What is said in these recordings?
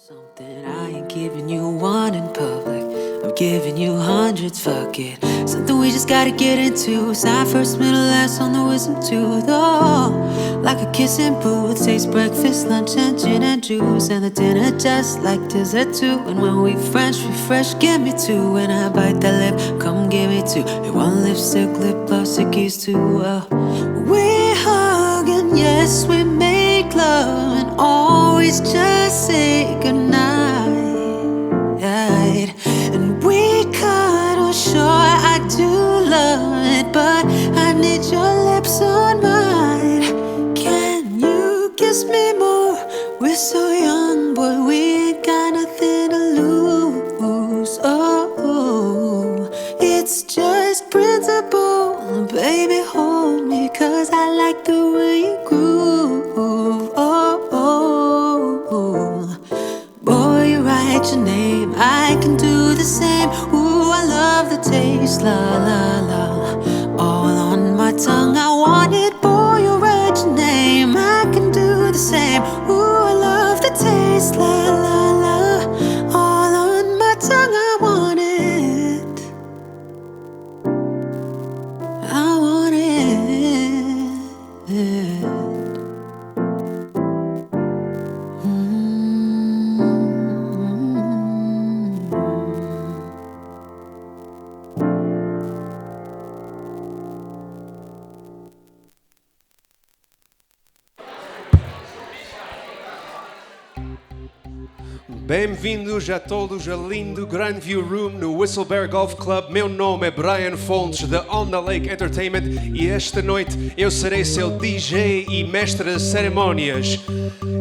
Something I ain't giving you one in public. I'm giving you hundreds, fuck it. Something we just gotta get into. Side first, middle, last on the wisdom tooth. Oh, like a kissing booth. Taste breakfast, lunch, and gin and juice. And the dinner just like dessert too. And when we French refresh, give me two. When I bite that lip, come give me two. And one lipstick, lip gloss, it keys too. We hug and yes, we make love. And always just say goodnight. And we cuddle, sure I do love it, but I need your lips on mine. Can you kiss me more? We're so young, boy, we ain't got nothing to lose. Oh, it's just principle. Baby, hold me, 'cause I like the way you groove. Boy, you write your name, I can do the same. Ooh, I love the taste, la la la. All on my tongue, I want it. Boy, you write your name, I can do the same. Ooh, I love the taste, la la la. All on my tongue, I want it. I want it. Bem-vindos a todos a lindo Grandview Room no Whistlebear Golf Club. Meu nome é Brian Fontes, da On The Lake Entertainment, e esta noite eu serei seu DJ e mestre de cerimônias.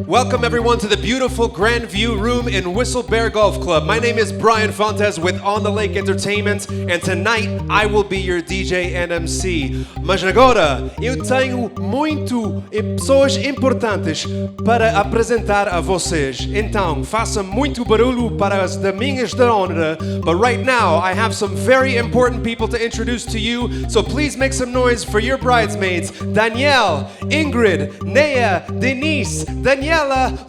Welcome everyone to the beautiful Grandview Room in Whistlebear Golf Club. My name is Brian Fontes with On The Lake Entertainment, and tonight I will be your DJ and MC. Mas agora eu tenho pessoas importantes para apresentar a vocês. Então, faça muito barulho para as daminhas da honra. But right now, I have some very important people to introduce to you. So please make some noise for your bridesmaids. Danielle, Ingrid, Nea, Denise, Daniela,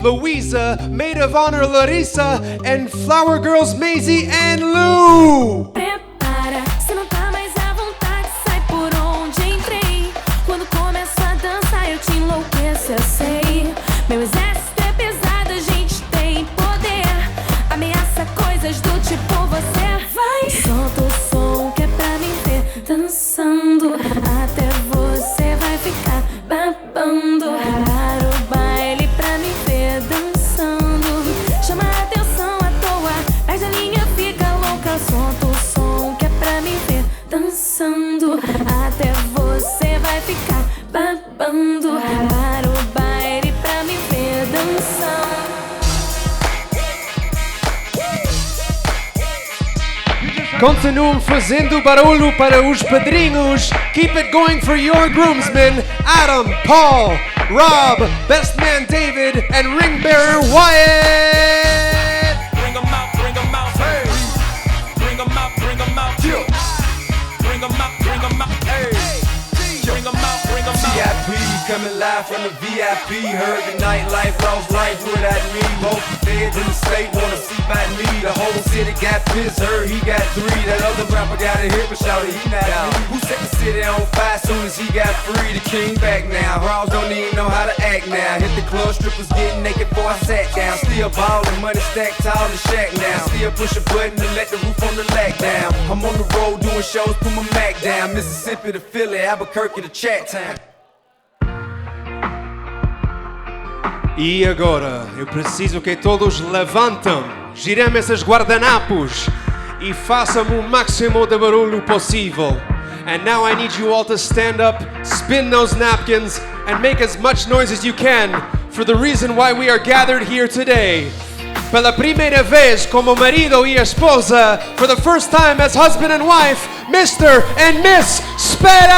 Louisa, Maid of Honor Larissa, and Flower Girls Maisie and Lou. Prepara, se não tá mais à vontade, sai por onde entrei. Quando começo a dançar, eu te enlouqueço, eu sei. Meu exército é pesado, a gente tem poder. Ameaça coisas do tipo você vai. Solta o som que é pra me ver dançando. Até você vai ficar babando. Para o baile pra me ver dançando. Chama a atenção à toa, mas a linha fica louca. Solta o som que é pra me ver dançando. Até você vai ficar babando. Para o baile pra me ver dançando. Continuem fazendo barulho para os padrinhos. Keep it going for your groomsmen, Adam, Paul, Rob, Best Man David, and Ring Bearer Wyatt. Bring 'em out, hey. Bring 'em out, yeah. Bring 'em out, hey. Bring 'em out, VIP coming live from the VIP. Heard the nightlife, lost life without me. Both the feds in the state wanna see by me. The whole city got pissed, heard he got 3. That other rapper got a hit, but shouted he not out. Who set the city on fire soon as he got free? The king back now. Raws don't even know how to act now. Hit the club, strippers getting naked before I sat down. Still ballin', money stacked tall in shack now. Still push a button to let the roof on the lack down. I'm on the road doing shows, put my Mac down. Mississippi to Philly, Albuquerque to Chat Town. E agora, eu preciso que todos levantem, girem esses guardanapos e façam o máximo de barulho possível. And now I need you all to stand up, spin those napkins, and make as much noise as you can for the reason why we are gathered here today. Pela primeira vez como marido e esposa, for the first time as husband and wife, Mr. and Miss Spera!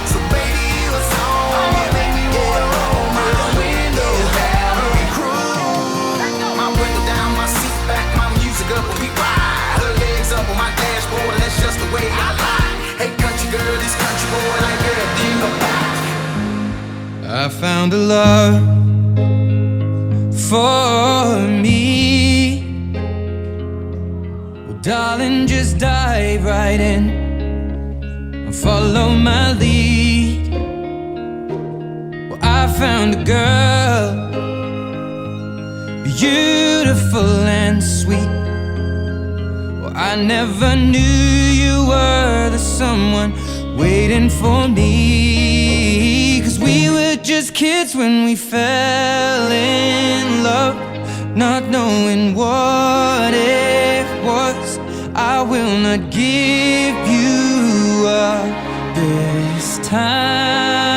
So baby, what's on? You make me wanna roll my I found a love for me. Well, darling, just dive right in and follow my lead. Well, I found a girl, beautiful and sweet. Well, I never knew you were the someone waiting for me. 'Cause we were just kids when we fell in love, not knowing what it was. I will not give you up this time.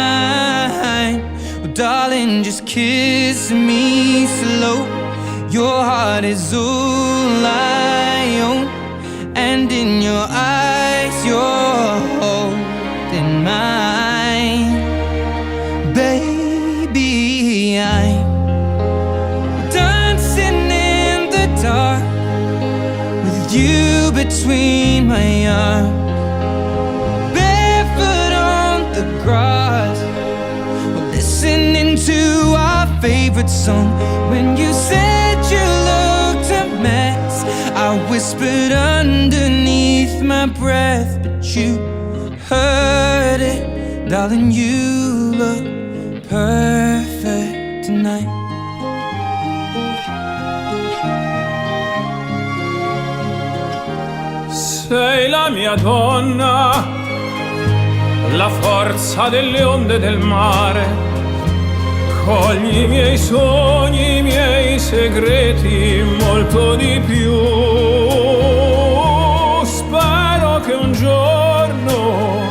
Well, darling, just kiss me slow. Your heart is all I own, and in your eyes you're holding mine. Baby, I'm dancing in the dark with you between my arms, barefoot on the grass, listening to our favorite song. When you said you looked a mess, I whispered underneath my breath, but you heard it. Darling, you look perfect tonight. Sei la mia donna, la forza delle onde del mare. Cogli i miei sogni, i miei segreti, molto di più. Spero che un giorno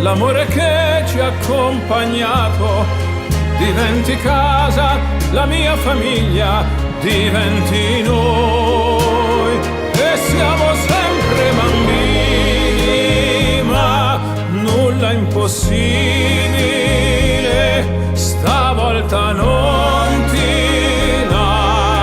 l'amore che ci ha accompagnato diventi casa, la mia famiglia diventi noi. E siamo sempre bambini, ma nulla impossibile. Stavolta non ti lascerò.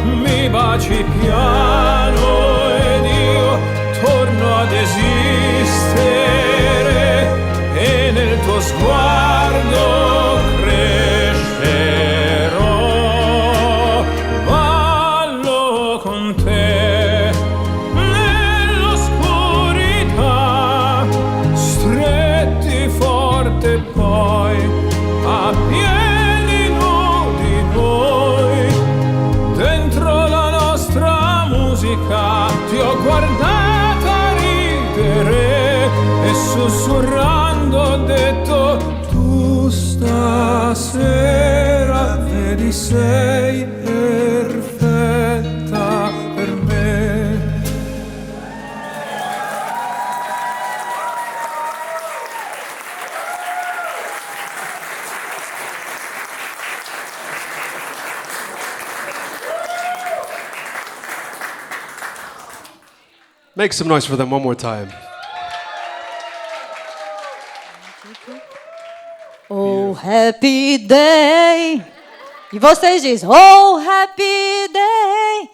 Mi baci piano ed io torno ad esistere, e nel tuo sguardo crescerò. Ballo con te nell'oscurità, stretti forte poi a piedi nudi noi. Dentro la nostra musica ti ho guardata ridere e sussurrando ho detto: tu stasera vedi sei perfetta per me. Make some noise for them one more time. Oh, happy day. E vocês dizem, oh, happy day.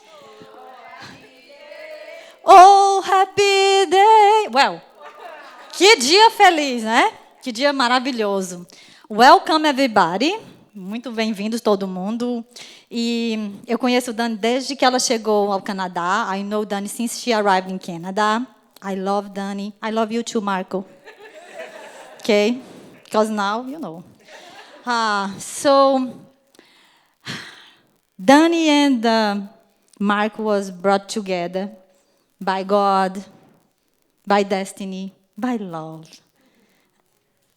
Oh, happy day. Well, que dia feliz, né? Que dia maravilhoso. Welcome, everybody. Muito bem-vindos todo mundo. E eu conheço Dani desde que ela chegou ao Canadá. I know Dani since she arrived in Canada. I love Dani. I love you too, Marco. Okay? Because now you know. So, Dani and Marco was brought together by God, by destiny, by love.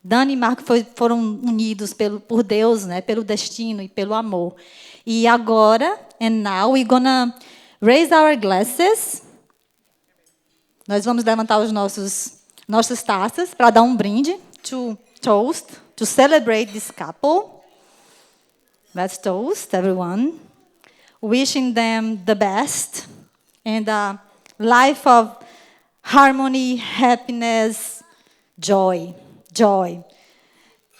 Dani e Marco foram unidos por Deus, né, pelo destino e pelo amor. E agora, and now, we're gonna raise our glasses. Nós vamos levantar nossas taças para dar um brinde, to toast, to celebrate this couple. Let's toast, everyone. Wishing them the best and a life of harmony, happiness, joy.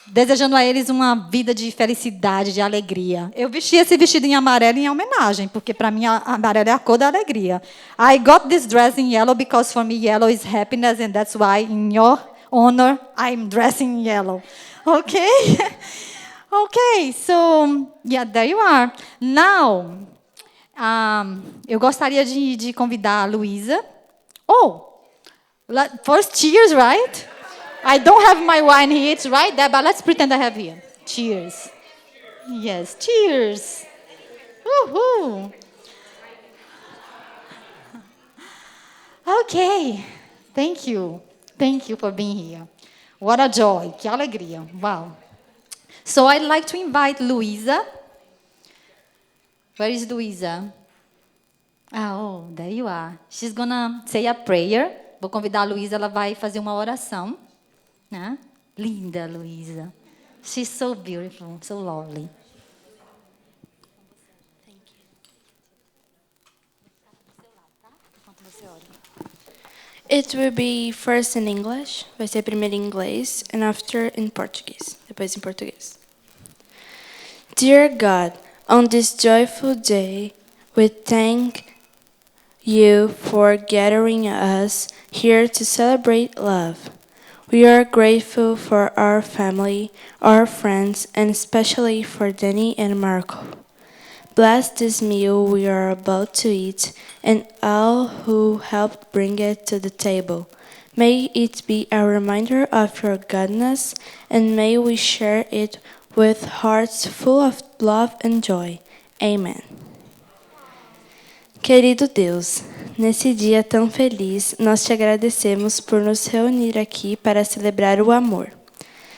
desejando a eles uma vida de felicidade, de alegria. Eu vesti esse vestido em amarelo em homenagem, porque para mim a amarelo é a cor da alegria. I got this dress in yellow because for me yellow is happiness and that's why in your honor I'm dressing in yellow. Okay? Okay, so yeah, there you are. Now, eu gostaria de convidar a Luísa. Oh, first cheers, right? I don't have my wine here, it's right there, but let's pretend I have here. Cheers. Yes, cheers. Woohoo. Okay, thank you. Thank you for being here. What a joy, que alegria. Wow. So I'd like to invite Luísa. Where is Luísa? Oh, there you are. She's gonna say a prayer. Vou convidar a Luísa, ela vai fazer uma oração. Né? Linda, Luísa. She's so beautiful, so lovely. It will be first in English, vai ser primeiro em inglês, and after in Portuguese, depois em português. Dear God, on this joyful day, we thank you for gathering us here to celebrate love. We are grateful for our family, our friends, and especially for Danny and Marco. Bless this meal we are about to eat and all who helped bring it to the table. May it be a reminder of your goodness, and may we share it with hearts full of love and joy. Amen. Querido Deus, nesse dia tão feliz, nós te agradecemos por nos reunir aqui para celebrar o amor.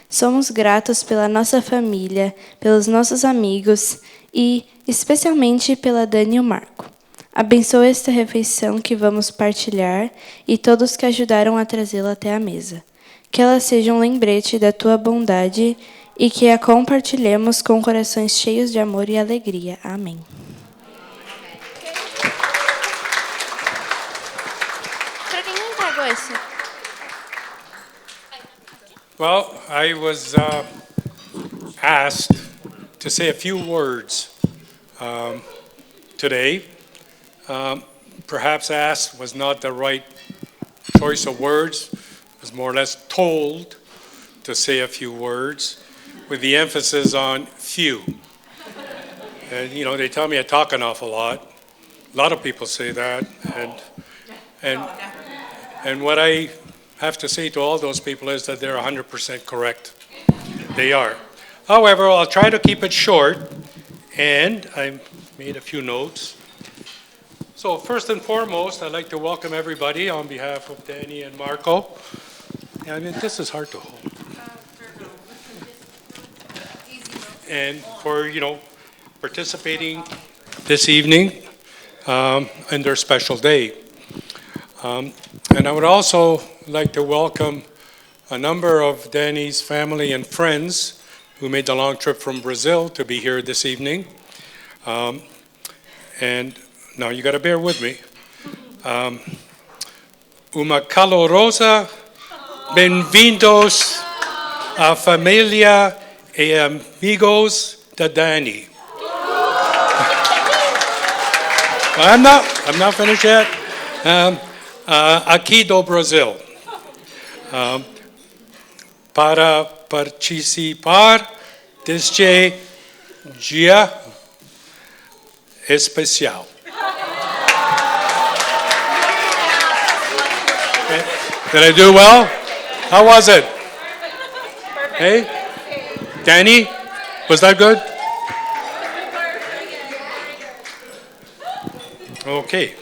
Somos gratos pela nossa família, pelos nossos amigos e, especialmente, pela Dani e o Marco. Abençoa esta refeição que vamos partilhar e todos que ajudaram a trazê-la até a mesa. Que ela seja um lembrete da tua bondade e que a compartilhemos com corações cheios de amor e alegria. Amém. Para quem não entregou esse? Well, I was asked to say a few words today. Perhaps asked was not the right choice of words. I was more or less told to say a few words with the emphasis on few. And, you know, they tell me I talk an awful lot. A lot of people say that. And what I have to say to all those people is that they're 100% correct. They are. However, I'll try to keep it short, and I made a few notes. So first and foremost, I'd like to welcome everybody on behalf of Danny and Marco. I mean, this is hard to hold. And for, you know, participating this evening in their special day. And I would also like to welcome a number of Danny's family and friends who made the long trip from Brazil to be here this evening. And now you got to bear with me. Uma calorosa bem-vindos à família e amigos da Danny. I'm not finished yet. Aqui do Brasil. Para participar deste dia especial. Did I do well? How was it? Hey? Danny? Was that good? Okay.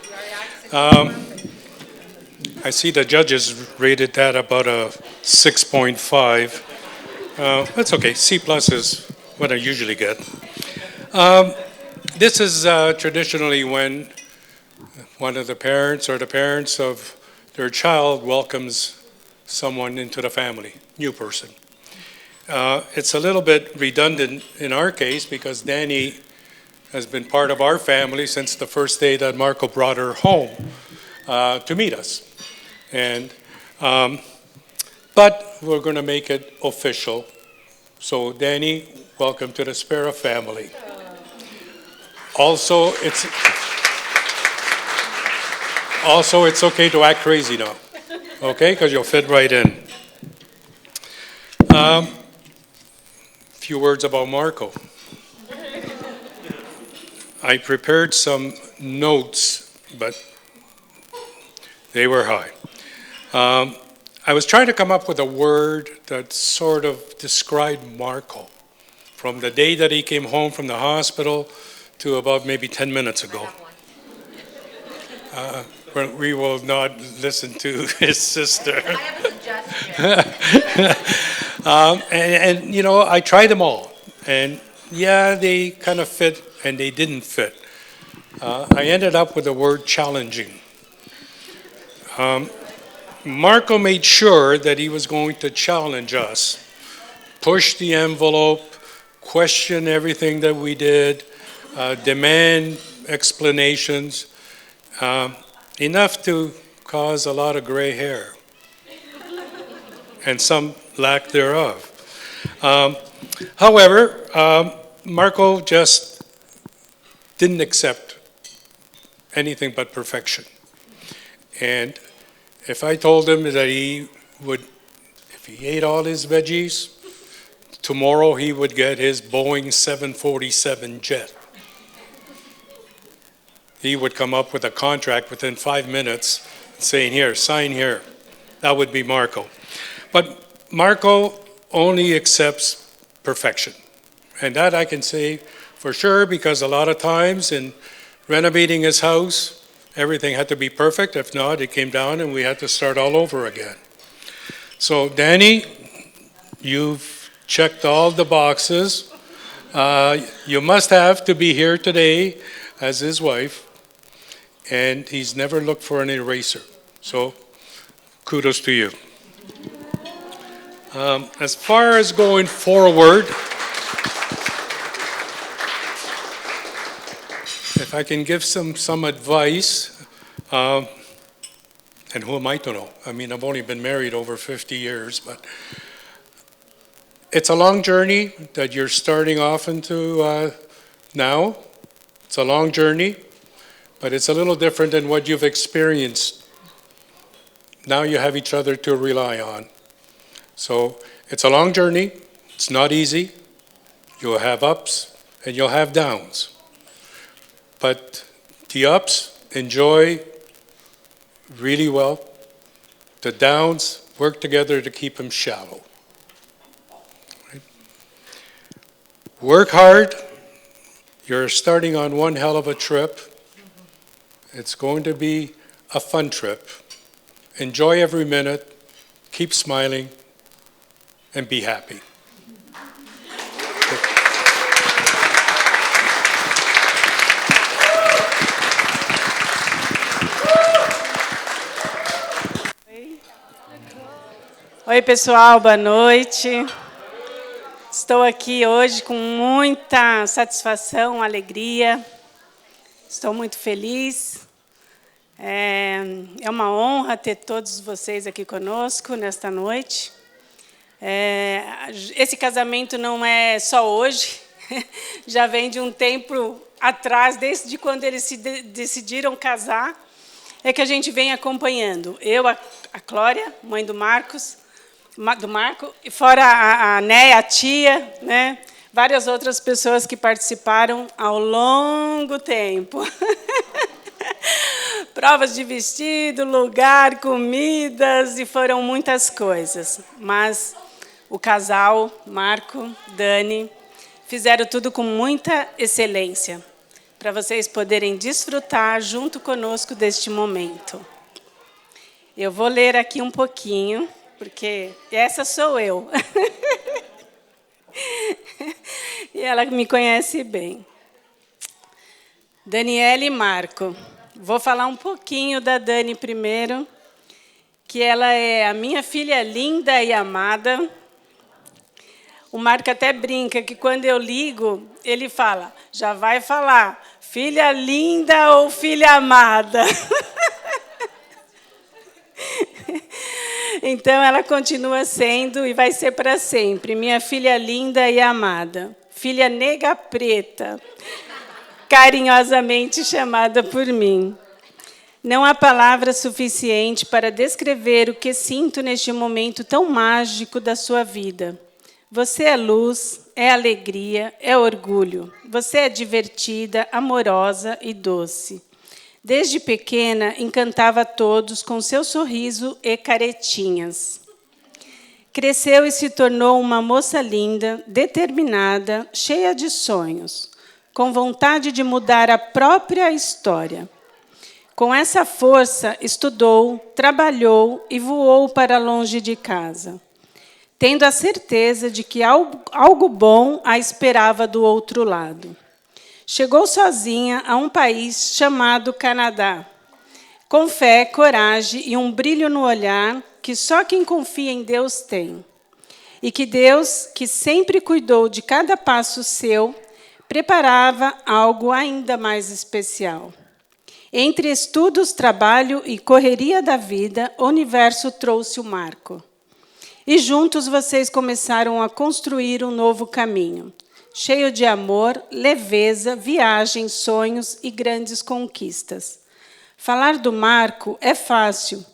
I see the judges rated that about a 6.5. That's okay. C plus is what I usually get. This is traditionally when one of the parents or the parents of their child welcomes someone into the family, new person. It's a little bit redundant in our case because Danny has been part of our family since the first day that Marco brought her home to meet us. And but we're going to make it official So, Danny, welcome to the Spera family. Also, it's okay to act crazy now, okay? Because you'll fit right in. Few words about Marco. I prepared some notes, but they were high. I was trying to come up with a word that sort of described Marco from the day that he came home from the hospital to about maybe 10 minutes ago. We will not listen to his sister. I have a suggestion. And you know, I tried them all. And yeah, they kind of fit and they didn't fit. I ended up with the word challenging. Marco made sure that he was going to challenge us, push the envelope, question everything that we did, demand explanations, enough to cause a lot of gray hair and some lack thereof. However, Marco just didn't accept anything but perfection. And if I told him that he would, if he ate all his veggies, tomorrow he would get his Boeing 747 jet. He would come up with a contract within 5 minutes saying, here, sign here. That would be Marco. But Marco only accepts perfection. And that I can say for sure, because a lot of times in renovating his house, everything had to be perfect. If not, it came down and we had to start all over again. So Danny, you've checked all the boxes. You must have to be here today as his wife. And he's never looked for an eraser. So kudos to you. As far as going forward, if I can give some advice, and who am I to know? I mean, I've only been married over 50 years, but it's a long journey that you're starting off into now. It's a long journey, but it's a little different than what you've experienced. Now you have each other to rely on. So it's a long journey. It's not easy. You'll have ups and you'll have downs. But the ups, enjoy really well. The downs, work together to keep them shallow. Right? Work hard. You're starting on one hell of a trip. It's going to be a fun trip. Enjoy every minute. Keep smiling. And be happy. Oi, pessoal, boa noite. Estou aqui hoje com muita satisfação, alegria. Estou muito feliz. É uma honra ter todos vocês aqui conosco nesta noite. Esse casamento não é só hoje, já vem de um tempo atrás, desde quando eles se decidiram casar, é que a gente vem acompanhando. Eu, a Clória, mãe do Marco, e fora a Né, a tia, né? Várias outras pessoas que participaram ao longo tempo. Provas de vestido, lugar, comidas, e foram muitas coisas. Mas o casal, Marco, Dani, fizeram tudo com muita excelência, para vocês poderem desfrutar junto conosco deste momento. Eu vou ler aqui um pouquinho, porque essa sou eu. E ela me conhece bem. Danielle e Marco. Vou falar um pouquinho da Dani primeiro, que ela é a minha filha linda e amada. O Marco até brinca que quando eu ligo, ele fala, já vai falar, filha linda ou filha amada? Então, ela continua sendo e vai ser para sempre minha filha linda e amada, filha nega preta, carinhosamente chamada por mim. Não há palavra suficiente para descrever o que sinto neste momento tão mágico da sua vida. Você é luz, é alegria, é orgulho. Você é divertida, amorosa e doce. Desde pequena, encantava todos com seu sorriso e caretinhas. Cresceu e se tornou uma moça linda, determinada, cheia de sonhos, com vontade de mudar a própria história. Com essa força, estudou, trabalhou e voou para longe de casa, tendo a certeza de que algo bom a esperava do outro lado. Chegou sozinha a um país chamado Canadá, com fé, coragem e um brilho no olhar que só quem confia em Deus tem. E que Deus, que sempre cuidou de cada passo seu, preparava algo ainda mais especial. Entre estudos, trabalho e correria da vida, o universo trouxe o Marco. E juntos vocês começaram a construir um novo caminho, cheio de amor, leveza, viagens, sonhos e grandes conquistas. Falar do Marco é fácil.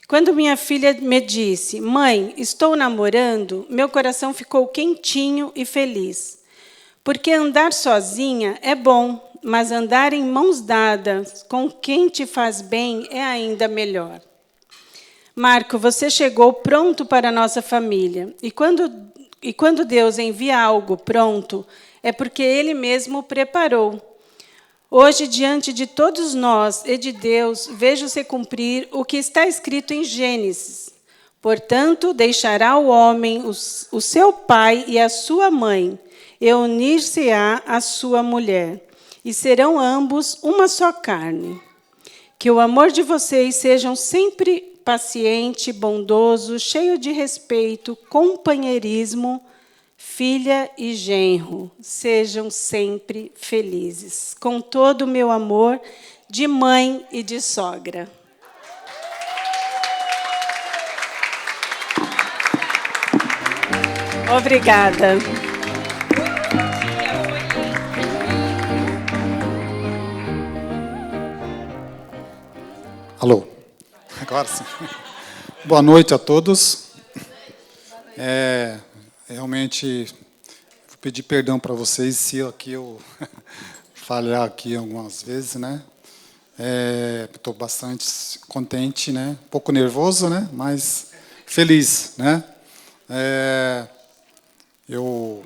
Quando minha filha me disse, mãe, estou namorando, meu coração ficou quentinho e feliz. Porque andar sozinha é bom, mas andar em mãos dadas com quem te faz bem é ainda melhor. Marco, você chegou pronto para a nossa família. E quando Deus envia algo pronto, é porque Ele mesmo o preparou. Hoje, diante de todos nós e de Deus, vejo se cumprir o que está escrito em Gênesis. Portanto, deixará o homem o seu pai e a sua mãe, e unir-se-á à sua mulher, e serão ambos uma só carne. Que o amor de vocês sejam sempre paciente, bondoso, cheio de respeito, companheirismo, filha e genro. Sejam sempre felizes. Com todo o meu amor de mãe e de sogra. Obrigada. Alô, agora sim. Boa noite a todos. Realmente, vou pedir perdão para vocês se aqui eu falhar aqui algumas vezes, né? Estou bastante contente, né? Um pouco nervoso, né? Mas feliz, né? Eu,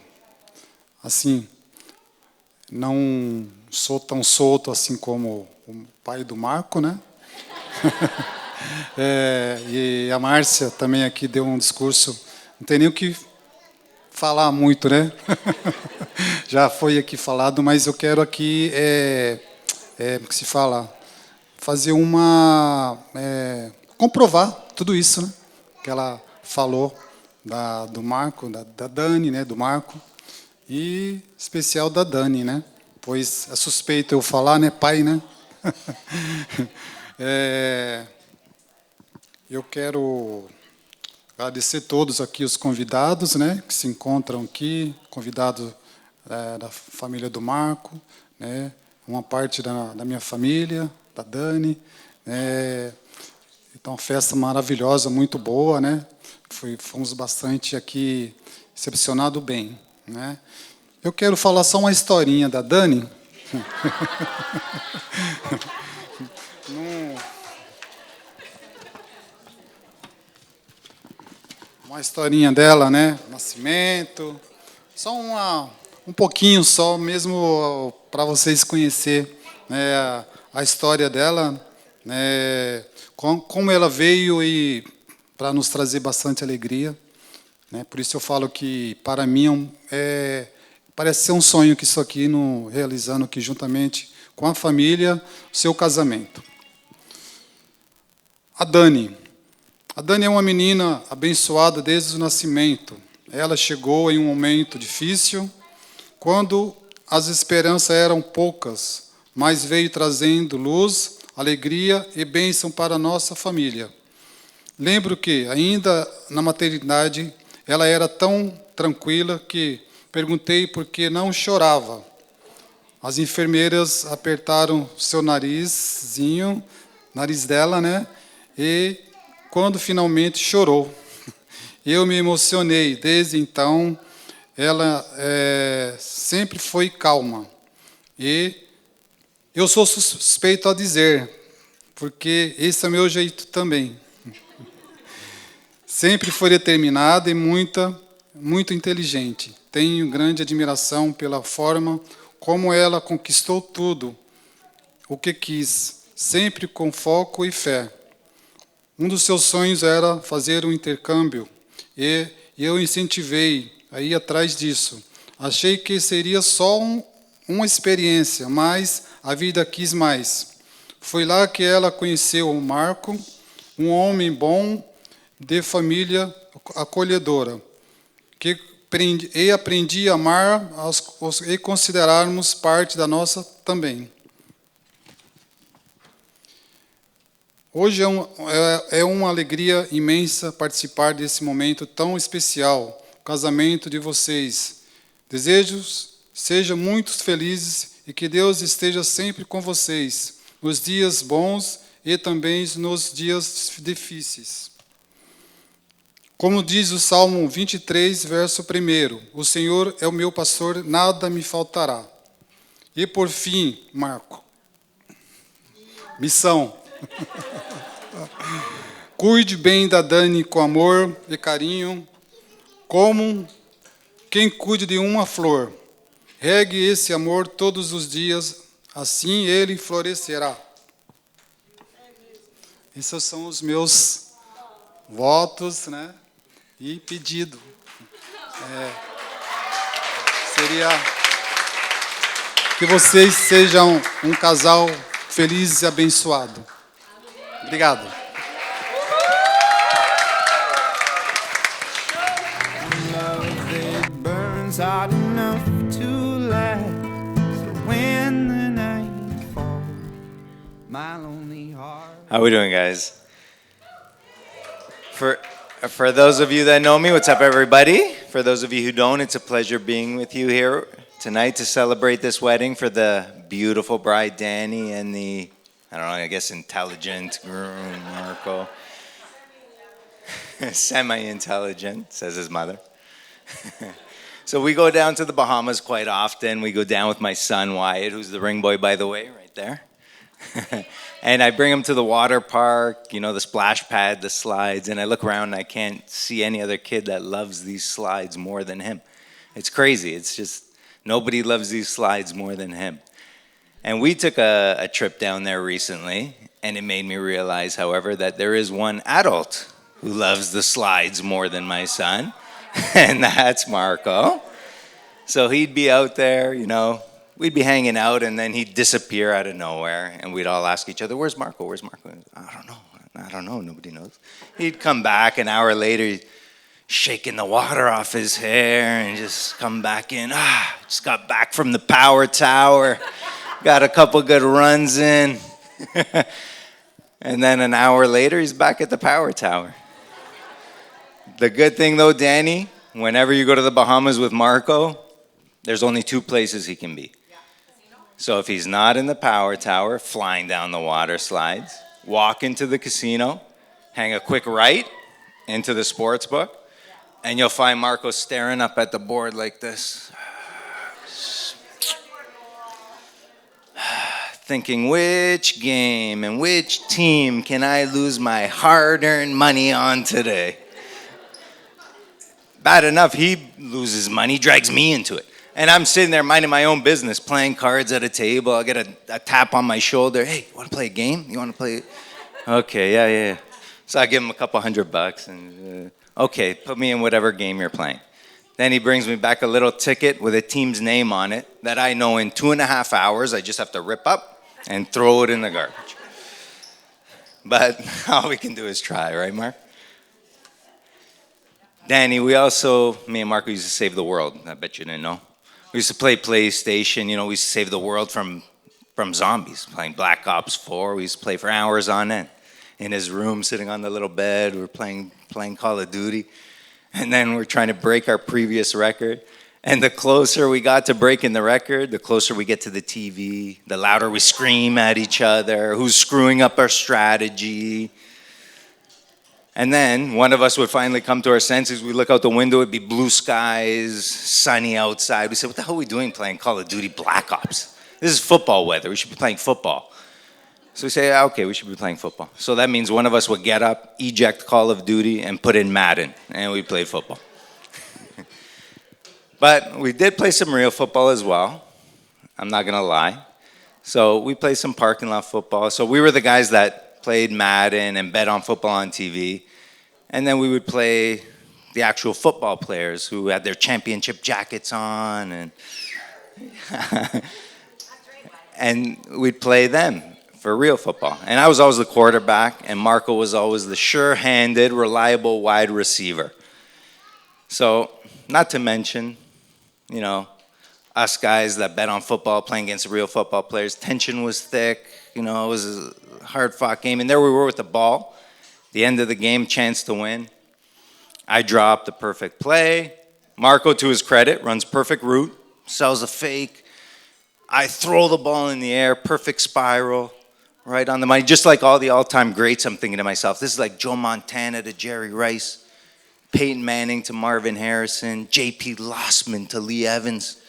assim, não sou tão solto assim como o pai do Marco, né? E a Márcia também aqui deu um discurso, não tem nem o que falar muito, né? Já foi aqui falado, mas eu quero aqui, que se fala, fazer comprovar tudo isso, né? Que ela falou do Marco, da Dani, né? Do Marco, e especial da Dani, né? Pois é suspeito eu falar, né? Pai, né? Eu quero agradecer todos aqui os convidados, né, que se encontram aqui, convidados da família do Marco, né, uma parte da minha família, da Dani. Então, uma festa maravilhosa, muito boa, né? Fomos bastante aqui recepcionados bem, né? Eu quero falar só uma historinha da Dani. Uma historinha dela, né? Nascimento. Só um pouquinho só, mesmo para vocês conhecerem, né, a história dela, né, como ela veio e para nos trazer bastante alegria, né? Por isso eu falo que para mim parece ser um sonho que isso aqui realizando aqui juntamente com a família, o seu casamento. A Dani é uma menina abençoada desde o nascimento. Ela chegou em um momento difícil, quando as esperanças eram poucas, mas veio trazendo luz, alegria e bênção para a nossa família. Lembro que, ainda na maternidade, ela era tão tranquila que perguntei por que não chorava. As enfermeiras apertaram seu nariz dela, né? E quando finalmente chorou, eu me emocionei. Desde então, ela sempre foi calma. E eu sou suspeito a dizer, porque esse é o meu jeito também. Sempre foi determinada e muito inteligente. Tenho grande admiração pela forma como ela conquistou tudo o que quis, sempre com foco e fé. Um dos seus sonhos era fazer um intercâmbio e eu incentivei a ir atrás disso. Achei que seria só uma experiência, mas a vida quis mais. Foi lá que ela conheceu o Marco, um homem bom, de família acolhedora, e aprendi a amar e considerarmos parte da nossa também. Hoje é uma alegria imensa participar desse momento tão especial, o casamento de vocês. Desejo sejam muito felizes e que Deus esteja sempre com vocês, nos dias bons e também nos dias difíceis. Como diz o Salmo 23, verso 1, o Senhor é o meu pastor, nada me faltará. E por fim, Marco, missão. Cuide bem da Dani com amor e carinho, como quem cuide de uma flor. Regue esse amor todos os dias, assim ele florescerá. Esses são os meus votos, né? E pedido. Seria que vocês sejam um casal feliz e abençoado. Obrigado. Love that burns hot enough to last. So when the night falls, my lonely heart. How we doing, guys? For those of you that know me, what's up, everybody? For those of you who don't, it's a pleasure being with you here tonight to celebrate this wedding for the beautiful bride, Danny, and the, I don't know, I guess intelligent groom, Marco. Semi-intelligent, says his mother. So we go down to the Bahamas quite often. We go down with my son, Wyatt, who's the ring boy, by the way, right there. And I bring him to the water park, you know, the splash pad, the slides, and I look around and I can't see any other kid that loves these slides more than him. It's crazy. It's just, nobody loves these slides more than him. And we took a trip down there recently, and it made me realize, however, that there is one adult who loves the slides more than my son, and that's Marco. So he'd be out there, you know, we'd be hanging out, and then he'd disappear out of nowhere, and we'd all ask each other, "Where's Marco? Where's Marco?" I don't know, nobody knows. He'd come back an hour later, shaking the water off his hair, and just come back in. Just got back from the power tower, got a couple good runs in. And then an hour later, he's back at the power tower. The good thing though, Danny, whenever you go to the Bahamas with Marco, there's only two places he can be. So if he's not in the power tower, flying down the water slides, walk into the casino, hang a quick right into the sports book, and you'll find Marco staring up at the board like this, thinking, which game and which team can I lose my hard-earned money on today? Bad enough, he loses money, drags me into it. And I'm sitting there minding my own business, playing cards at a table. I get a tap on my shoulder. "Hey, you want to play a game? You want to play?" "Okay, yeah." So I give him a couple $100 and, "Okay, put me in whatever game you're playing." Then he brings me back a little ticket with a team's name on it that I know in 2.5 hours I just have to rip up and throw it in the garbage. But all we can do is try, right, Mark? Danny, me and Marco used to save the world. I bet you didn't know. We used to play PlayStation, you know, we used to save the world from zombies, playing Black Ops 4. We used to play for hours on end. in his room, sitting on the little bed. We're playing Call of Duty. And then we're trying to break our previous record. And the closer we got to breaking the record, the closer we get to the TV, the louder we scream at each other, who's screwing up our strategy. And then one of us would finally come to our senses. We look out the window, it'd be blue skies, sunny outside. We said, what the hell are we doing playing Call of Duty Black Ops? This is football weather. We should be playing football. So we say, okay, we should be playing football. So that means one of us would get up, eject Call of Duty, and put in Madden, and we play football. But we did play some real football as well. I'm not gonna lie. So we played some parking lot football. So we were the guys that played Madden and bet on football on TV. And then we would play the actual football players who had their championship jackets on, and and we'd play them for real football. And I was always the quarterback, and Marco was always the sure-handed, reliable wide receiver. So, not to mention, you know, us guys that bet on football, playing against real football players, tension was thick, you know, it was a hard-fought game. And there we were with the ball, the end of the game, chance to win. I dropped the perfect play. Marco, to his credit, runs perfect route, sells a fake. I throw the ball in the air, perfect spiral, right on the money. Just like all the all-time greats, I'm thinking to myself, this is like Joe Montana to Jerry Rice, Peyton Manning to Marvin Harrison, J.P. Lossman to Lee Evans.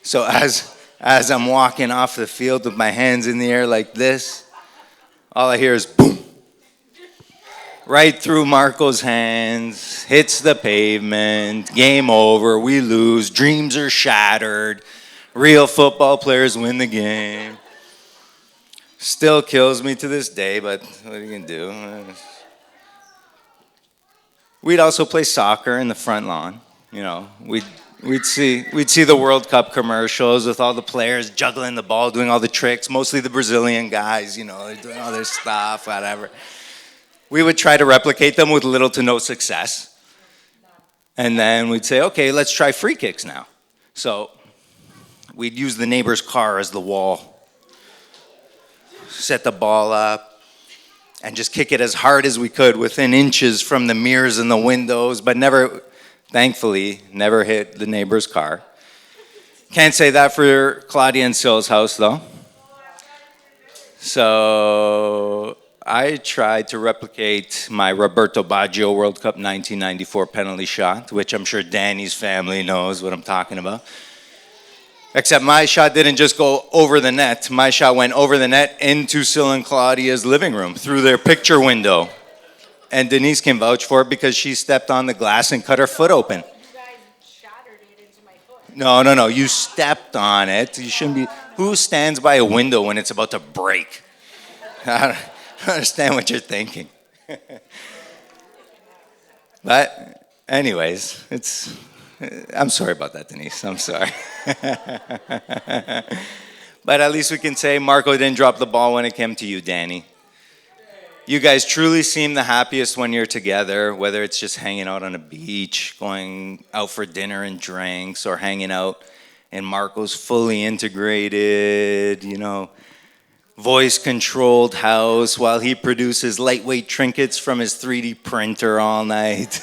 So as I'm walking off the field with my hands in the air like this, all I hear is boom. Right through Marco's hands, hits the pavement, game over, we lose, dreams are shattered, real football players win the game. Still kills me to this day, but what are you gonna do? We'd also play soccer in the front lawn. You know, we'd see the World Cup commercials with all the players juggling the ball, doing all the tricks, mostly the Brazilian guys, you know, they're doing all their stuff, whatever. We would try to replicate them with little to no success. And then we'd say, okay, let's try free kicks now. So we'd use the neighbor's car as the wall, set the ball up, and just kick it as hard as we could within inches from the mirrors and the windows, but never, thankfully, never hit the neighbor's car. Can't say that for Claudia and Syl's house, though. So I tried to replicate my Roberto Baggio World Cup 1994 penalty shot, which I'm sure Danny's family knows what I'm talking about. Except my shot didn't just go over the net. My shot went over the net into Syl and Claudia's living room through their picture window. And Denise can vouch for it because she stepped on the glass and cut her foot open. You guys shattered it into my foot. No. You stepped on it. You shouldn't be. Who stands by a window when it's about to break? I don't understand what you're thinking. But anyways, I'm sorry about that, Denise. I'm sorry. But at least we can say Marco didn't drop the ball when it came to you, Danny. You guys truly seem the happiest when you're together, whether it's just hanging out on a beach, going out for dinner and drinks, or hanging out in Marco's fully integrated, you know, voice-controlled house while he produces lightweight trinkets from his 3D printer all night.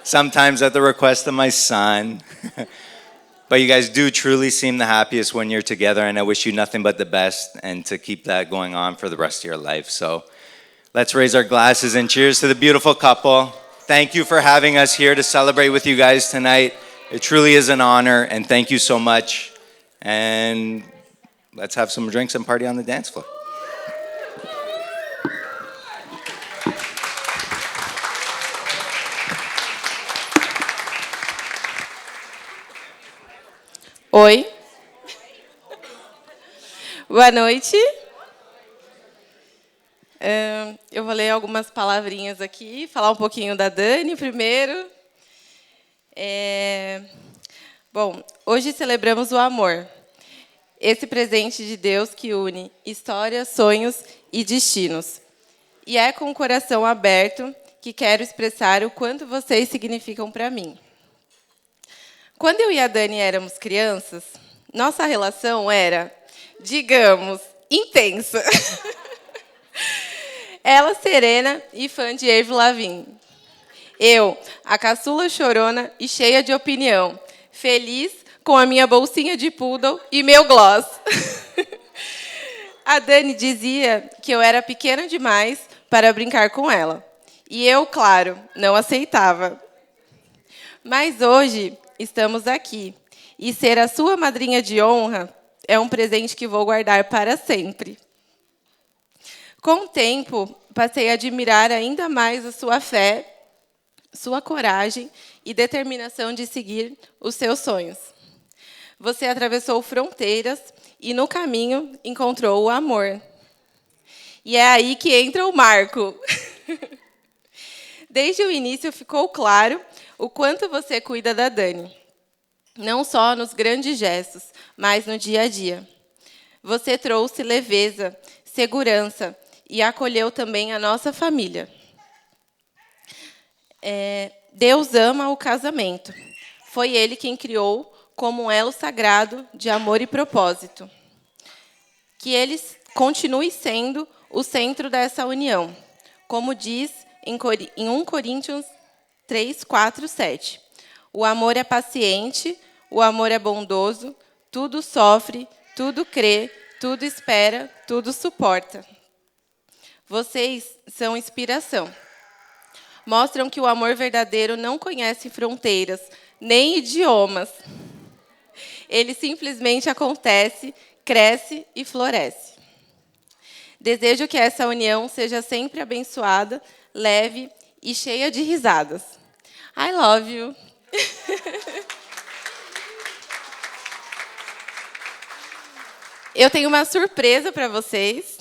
Sometimes at the request of my son. But you guys do truly seem the happiest when you're together, and I wish you nothing but the best and to keep that going on for the rest of your life. So let's raise our glasses and cheers to the beautiful couple. Thank you for having us here to celebrate with you guys tonight. It truly is an honor, and thank you so much. And let's have some drinks and party on the dance floor. Oi. Boa noite. Eu vou ler algumas palavrinhas aqui, falar um pouquinho da Dani primeiro. Bom, hoje celebramos o amor. Esse presente de Deus que une histórias, sonhos e destinos. E é com o coração aberto que quero expressar o quanto vocês significam para mim. Quando eu e a Dani éramos crianças, nossa relação era, digamos, intensa. Ela serena e fã de Avril Lavigne. Eu, a caçula chorona e cheia de opinião, feliz com a minha bolsinha de poodle e meu gloss. A Dani dizia que eu era pequena demais para brincar com ela. E eu, claro, não aceitava. Mas hoje estamos aqui. E ser a sua madrinha de honra é um presente que vou guardar para sempre. Com o tempo, passei a admirar ainda mais a sua fé, sua coragem e determinação de seguir os seus sonhos. Você atravessou fronteiras e, no caminho, encontrou o amor. E é aí que entra o Marco. Desde o início ficou claro o quanto você cuida da Dani. Não só nos grandes gestos, mas no dia a dia. Você trouxe leveza, segurança e acolheu também a nossa família. Deus ama o casamento. Foi Ele quem criou como um elo sagrado de amor e propósito. Que Ele continue sendo o centro dessa união, como diz em 1 Coríntios 3, 4, 7. O amor é paciente, o amor é bondoso, tudo sofre, tudo crê, tudo espera, tudo suporta. Vocês são inspiração. Mostram que o amor verdadeiro não conhece fronteiras, nem idiomas. Ele simplesmente acontece, cresce e floresce. Desejo que essa união seja sempre abençoada, leve e cheia de risadas. I love you. Eu tenho uma surpresa para vocês.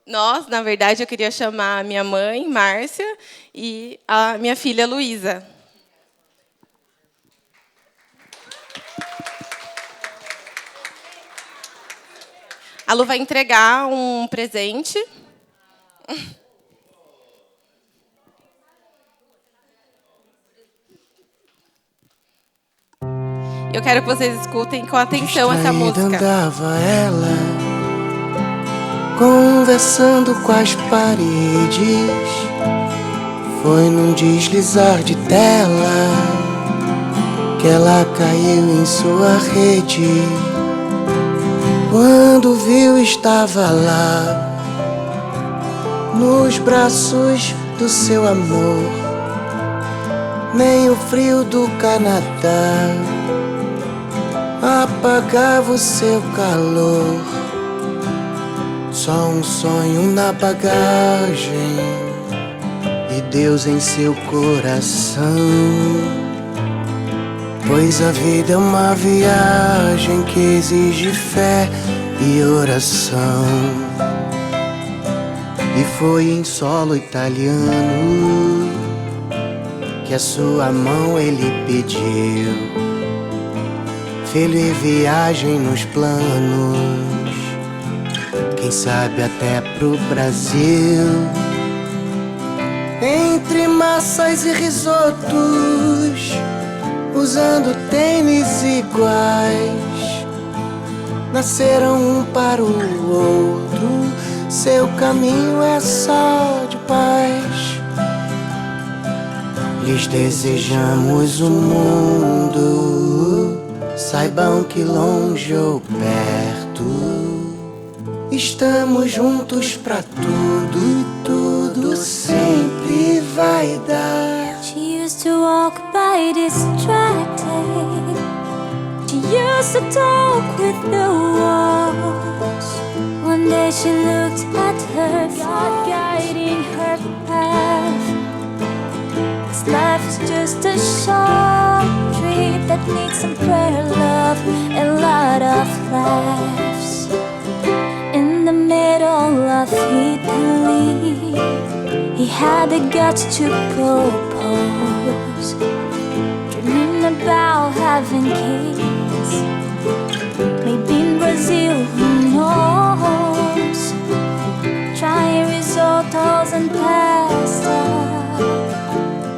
Na verdade, eu queria chamar a minha mãe, Márcia, e a minha filha, Luísa. A Lu vai entregar um presente. Eu quero que vocês escutem com atenção essa música. Andava ela, conversando com as paredes. Foi num deslizar de tela que ela caiu em sua rede. Quando viu, estava lá, nos braços do seu amor. Nem o frio do Canadá apagava o seu calor. Só um sonho na bagagem e Deus em seu coração. Pois a vida é uma viagem que exige fé e oração. E foi em solo italiano que a sua mão ele pediu. Filho e viagem nos planos, quem sabe até pro Brasil. Entre massas e risotos, usando tênis iguais, nasceram um para o outro. Seu caminho é só de paz. Lhes desejamos o mundo, saibam que longe ou perto, estamos juntos pra tudo e tudo sempre vai dar. She used to walk by distracted. She used to talk with the walls. One day she looked at her God guiding her path. This life is just a short trip that needs some prayer, love, and a lot of laughs. In the middle of Italy, he had the guts to propose, dreaming about having kids. Maybe in Brazil, who knows? Trying risottos and pasta,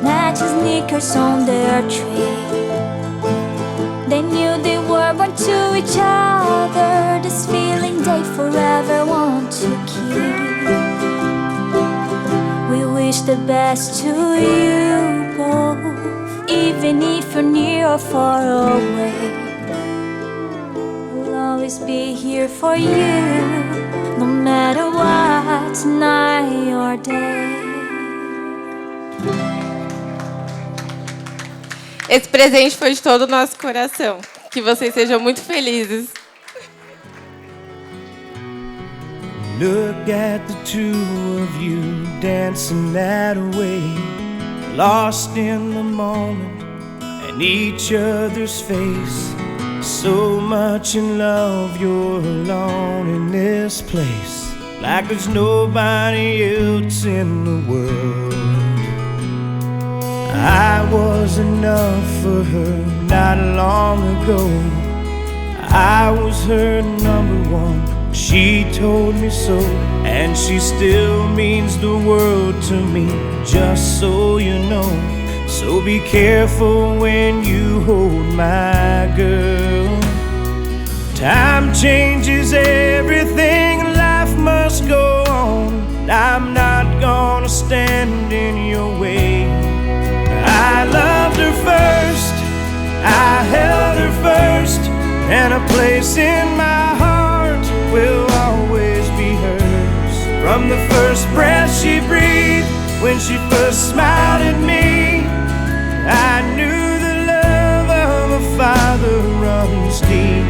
matching sneakers on their tree. They knew they were born to each other, this feeling they forever want to keep. wish the best to you both, even if you're near or far away. I'll always be here for you, no matter what, night or day. Esse presente foi de todo o nosso coração. Que vocês sejam muito felizes. Look at the two of you dancing that way, lost in the moment and each other's face. So much in love, you're alone in this place, like there's nobody else in the world. I was enough for her not long ago. I was her number one, she told me so, and she still means the world to me, just so you know. So be careful when you hold my girl. Time changes everything, life must go on. I'm not gonna stand in your way. I loved her first, I held her first, and a place in my heart will always be hers. From the first breath she breathed, when she first smiled at me, I knew the love of a father runs deep.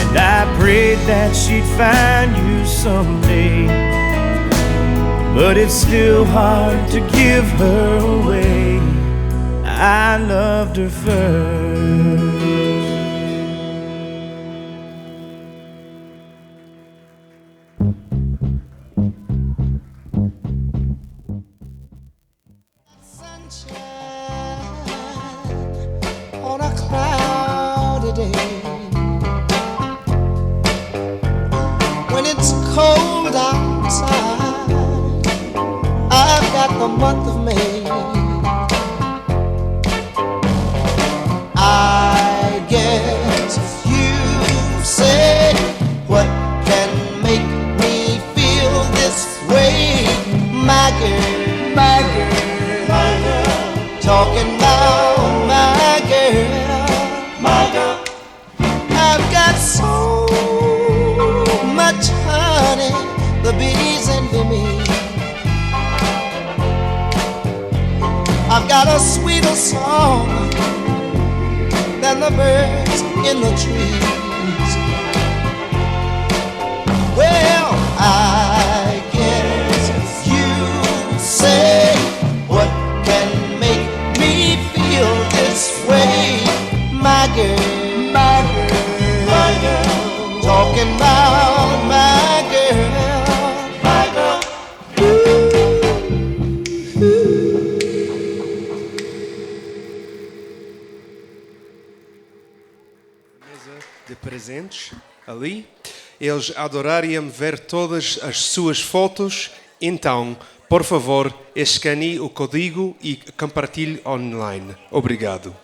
And I prayed that she'd find you someday, but it's still hard to give her away. I loved her first. On a cloudy day, when it's cold outside, I've got the month of May. I guess you say, what can make me feel this way? My girl, my girl, my girl, talking about my girl, my girl. I've got so much honey, the bees envy me. I've got a sweeter song than the birds in the trees. Well, I guess you say, what can make me feel this way? My girl, my girl, my girl, talking about my girl, my girl. De presentes ali. Eles adorariam ver todas as suas fotos. Então, por favor, escane o código e compartilhe online. Obrigado.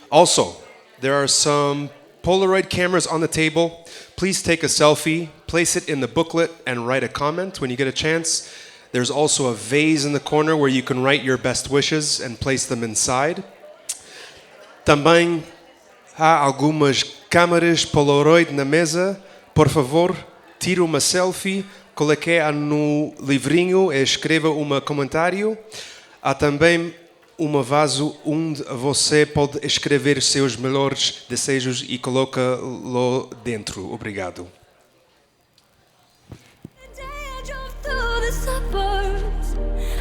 Also, there are some Polaroid cameras on the table. Please take a selfie, place it in the booklet, and write a comment when you get a chance. There's also a vase in the corner where you can write your best wishes and place them inside. Também há algumas câmeras Polaroid na mesa. Por favor, tire uma selfie, coloque-a no livrinho e escreva um comentário. Há também um vaso onde você pode escrever seus melhores desejos e coloca-lo dentro. Obrigado. Through the suburbs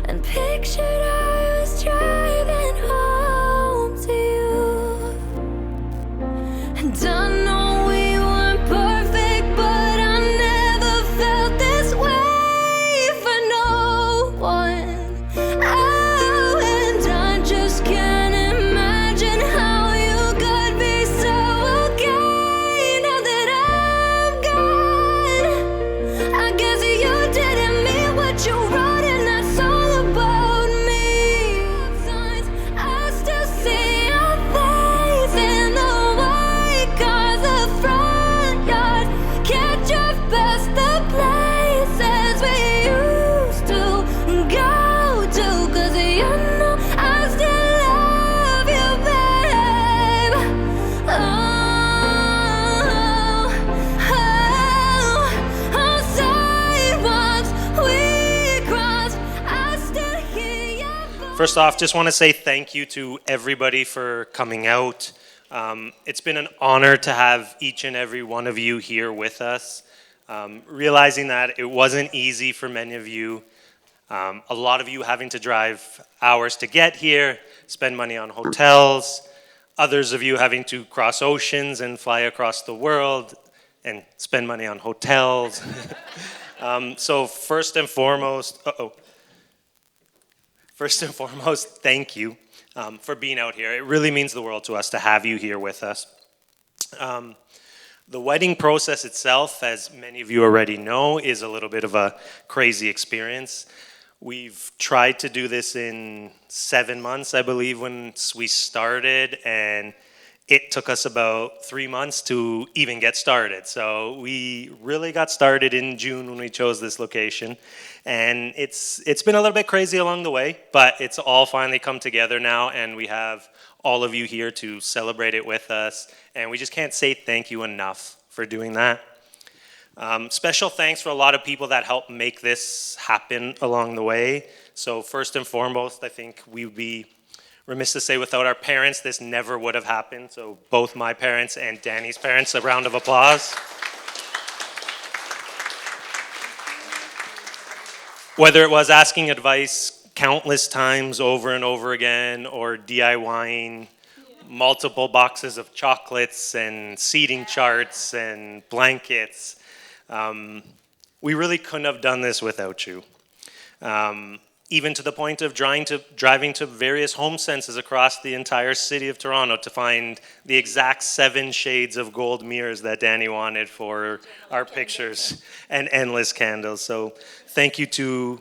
and pictured I was driving home to you. And I know we weren't perfect, but I never felt this way for no one. Oh, and I just can't imagine how you could be so okay now that I'm gone. I guess you didn't mean what you wrote, and that's all about me. First off, just want to say thank you to everybody for coming out. It's been an honor to have each and every one of you here with us. Realizing that it wasn't easy for many of you. A lot of you having to drive hours to get here, spend money on hotels. Others of you having to cross oceans and fly across the world and spend money on hotels. So first and foremost, thank you for being out here. It really means the world to us to have you here with us. The wedding process itself, as many of you already know, is a little bit of a crazy experience. We've tried to do this in 7 months, I believe, when we started, and it took us about 3 months to even get started. So we really got started in June when we chose this location. And it's been a little bit crazy along the way, but it's all finally come together now, and we have all of you here to celebrate it with us. And we just can't say thank you enough for doing that. Special thanks for a lot of people that helped make this happen along the way. So first and foremost, I think we would be remiss to say without our parents, this never would have happened. So both my parents and Danny's parents, a round of applause. Whether it was asking advice countless times over and over again, or DIYing multiple boxes of chocolates and seating charts and blankets, we really couldn't have done this without you. Even to the point of driving to various home senses across the entire city of Toronto to find the exact 7 shades of gold mirrors that Danny wanted for our pictures, and endless candles. So thank you to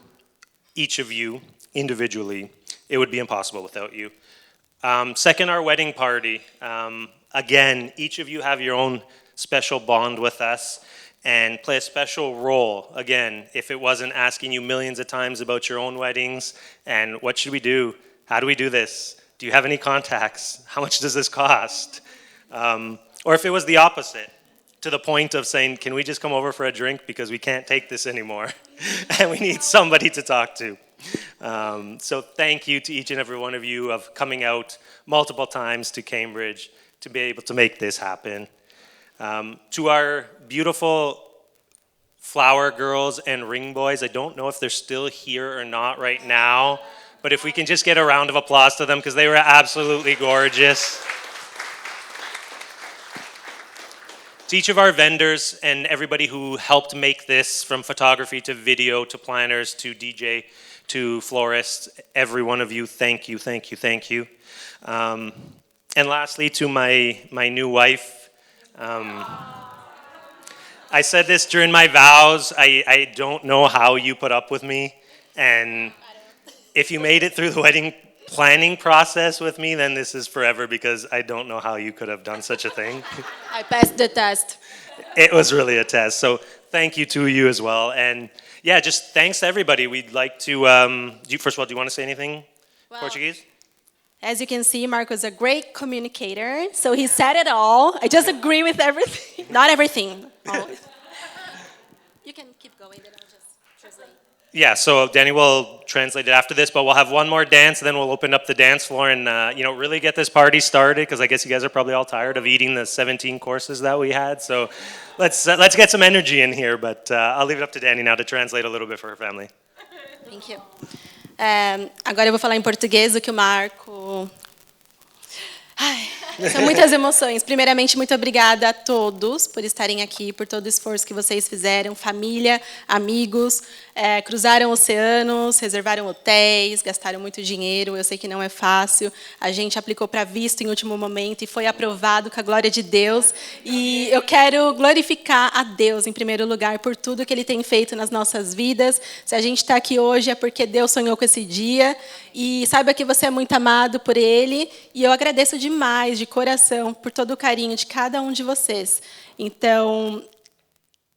each of you individually. It would be impossible without you. Second, our wedding party. Again, each of you have your own special bond with us and play a special role. Again, if it wasn't asking you millions of times about your own weddings and what should we do? How do we do this? Do you have any contacts? How much does this cost? Or if it was the opposite, to the point of saying, can we just come over for a drink because we can't take this anymore and we need somebody to talk to. So thank you to each and every one of you of coming out multiple times to Cambridge to be able to make this happen. To our beautiful flower girls and ring boys, I don't know if they're still here or not right now, but if we can just get a round of applause to them because they were absolutely gorgeous. To each of our vendors and everybody who helped make this, from photography to video to planners to DJ to florists, every one of you, thank you, thank you, thank you. And lastly, to my new wife, I said this during my vows, I don't know how you put up with me, and if you made it through the wedding planning process with me, then this is forever, because I don't know how you could have done such a thing. I passed the test. It was really a test, so thank you to you as well. And yeah, just thanks to everybody. We'd like to, first of all, do you want to say anything, Portuguese? As you can see, Marco is a great communicator, so he said it all. I just agree with everything. Not everything. Always. You can keep going, then I'll just translate. Yeah, so Danny will translate it after this, but we'll have one more dance, and then we'll open up the dance floor and really get this party started, because I guess you guys are probably all tired of eating the 17 courses that we had. So let's get some energy in here, but I'll leave it up to Danny now to translate a little bit for her family. Thank you. Agora eu vou falar em português o que o Marco... Ai, são muitas emoções. Primeiramente, muito obrigada a todos por estarem aqui, por todo o esforço que vocês fizeram, família, amigos, cruzaram oceanos, reservaram hotéis, gastaram muito dinheiro. Eu sei que não é fácil. A gente aplicou para visto em último momento e foi aprovado com a glória de Deus. E eu quero glorificar a Deus, em primeiro lugar, por tudo que Ele tem feito nas nossas vidas. Se a gente está aqui hoje é porque Deus sonhou com esse dia. E saiba que você é muito amado por Ele. E eu agradeço demais, de coração, por todo o carinho de cada um de vocês. Então,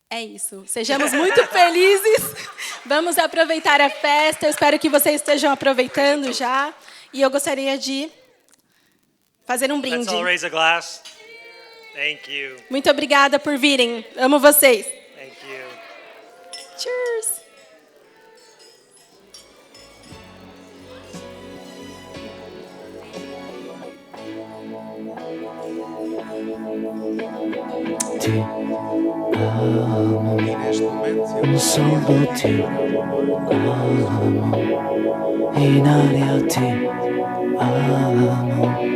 é isso. Sejamos muito felizes. Vamos aproveitar a festa. Eu espero que vocês estejam aproveitando já. E eu gostaria de fazer um brinde. Let's all raise a glass. Thank you. Muito obrigada por virem. Amo vocês. Thank you. Cheers. ti amo, solo ti amo, in aria ti amo.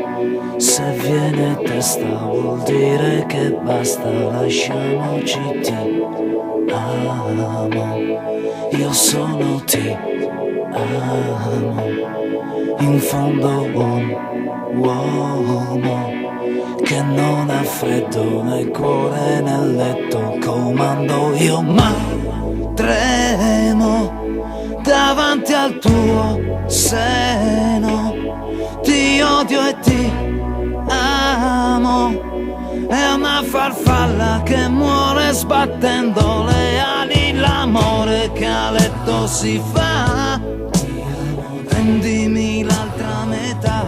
Se viene testa vuol dire che basta, lasciamoci ti amo, io sono ti amo, in fondo un uomo che non ha freddo né cuore nel letto, comando io ma tremo davanti al tuo seno, ti odio e ti amo, è una farfalla che muore sbattendo le ali, l'amore che a letto si fa, rendimi l'altra metà,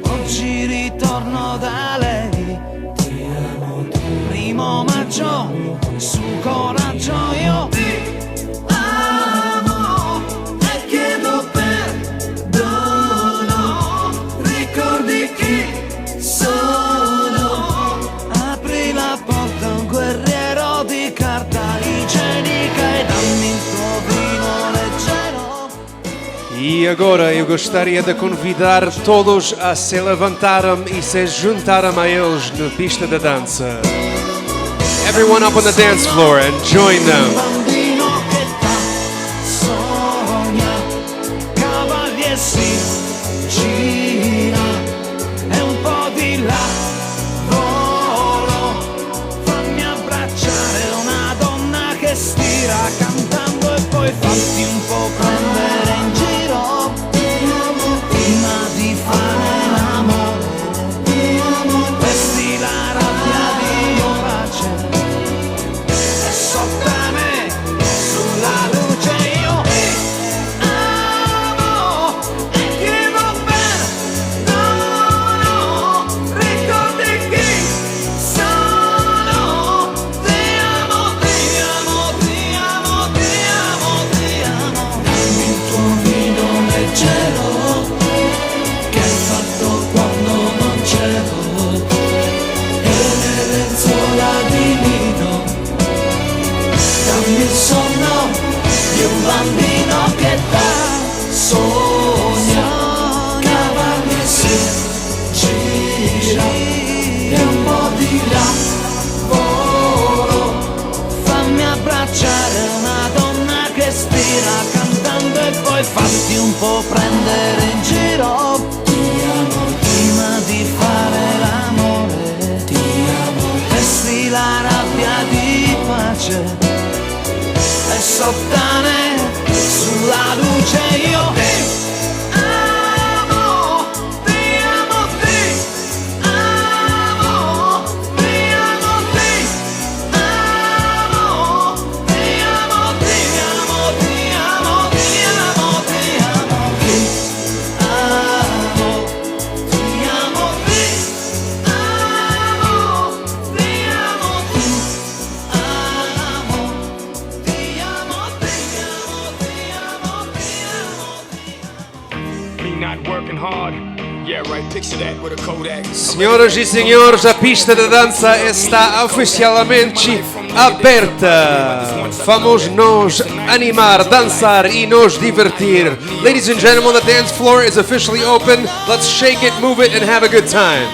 oggi ritorno da lei, primo maggio, su coraggio io ti amo e chiedo perdono, ricordi chi sono, apri la porta a un guerriero di carta igienica e dammi il tuo vino leggero. E agora eu gostaria de convidar todos a se levantarem e se juntarem a eles na pista da dança. Everyone up on the dance floor and join them. Bambino che sogna, cavalli e si gira, e un po' di lavoro, fammi abbracciare una donna che stira cantando e poi fatti un po' prendere in giro, prima di fare l'amore, vesti la rabbia di pace. Sotto a me, sulla luce io ti amo e chiedo perdono, ricordi chi sono, ti amo, ti amo, ti amo, ti amo, ti amo. Dammi il tuo vino leggero che hai fatto quando non c'ero, e le lenzuola di lino. Dammi il sonno di un bambino che sogna, cavalli e si gira, e un po' di lavoro, fammi abbracciare una donna che stira cantando e poi fatti un po' prendere in giro, ti amo, prima di fare l'amore, ti amo, vesti la rabbia di pace. E sottane sulla luce io ti amo, ti amo, ti amo, ti amo, ti amo, ti amo, ti amo, ti amo, ti amo, ti amo, ti amo, ti amo, ti amo, ti amo, ti Me not working hard. Yeah, right. Picture that with a Kodak. Senhoras e senhores, a pista da dança está oficialmente aberta. Vamos nos animar, dançar e nos divertir. Ladies and gentlemen, the dance floor is officially open. Let's shake it, move it, and have a good time.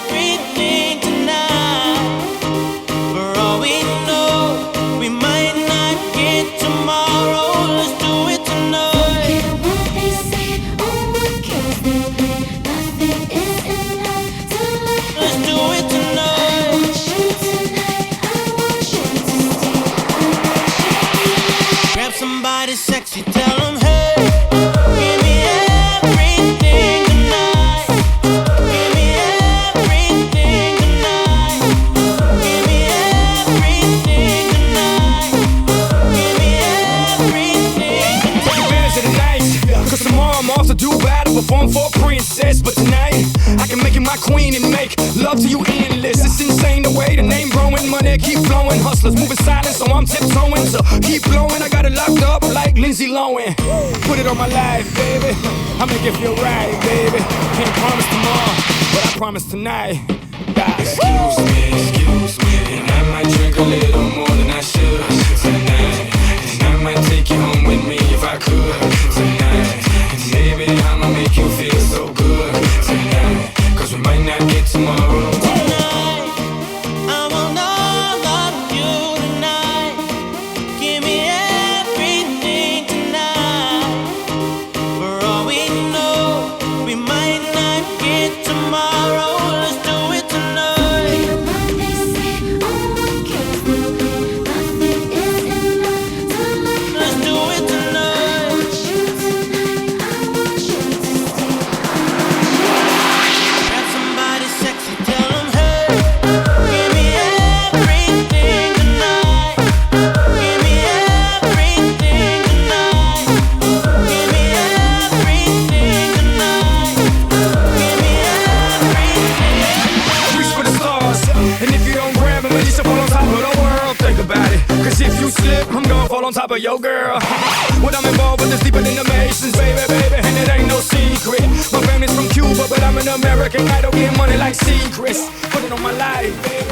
Everything tonight. For all we know, we might not get tomorrow. Let's do it tonight. Let's do it tonight. Grab somebody sexy, tell them hey. Give me everything tonight. Give me everything tonight. Give me everything tonight. Give me everything tonight. Take advantage of the night, cause tomorrow I'm off to Dubai to perform for a princess. But tonight, I can make you my queen and make love to you endless. It's insane the way the name growing, money keep flowing. Hustlers moving silent, so I'm tiptoeing. So keep blowing, I got it locked up like Lindsay Lohan. Put it on my life, baby. I'ma give you a ride, baby. Can't promise tomorrow, but I promise tonight. Excuse me, and I might drink a little more than I should tonight. And I might take you home with me if I could tonight. And maybe I'ma make you feel so good tonight, 'cause we might not get tomorrow. Tonight, I want all of you tonight. Give me everything tonight. For all we know, we might not get tomorrow. Let's do it tonight. Let's do it tonight. Grab somebody sexy, tell them, hey, give me everything tonight. Give me everything tonight. Give me everything tonight. Give me everything. Reach for the stars, and if you don't grab them, at least you fall on top of the world. Think about it, 'cause if you slip, I'm gonna fall on top of your girl. When I'm involved with this deeper than the Masons, baby, and it ain't no secret. My family's from Cuba, but I'm an American idol, getting money like secrets. Put it on my life, baby.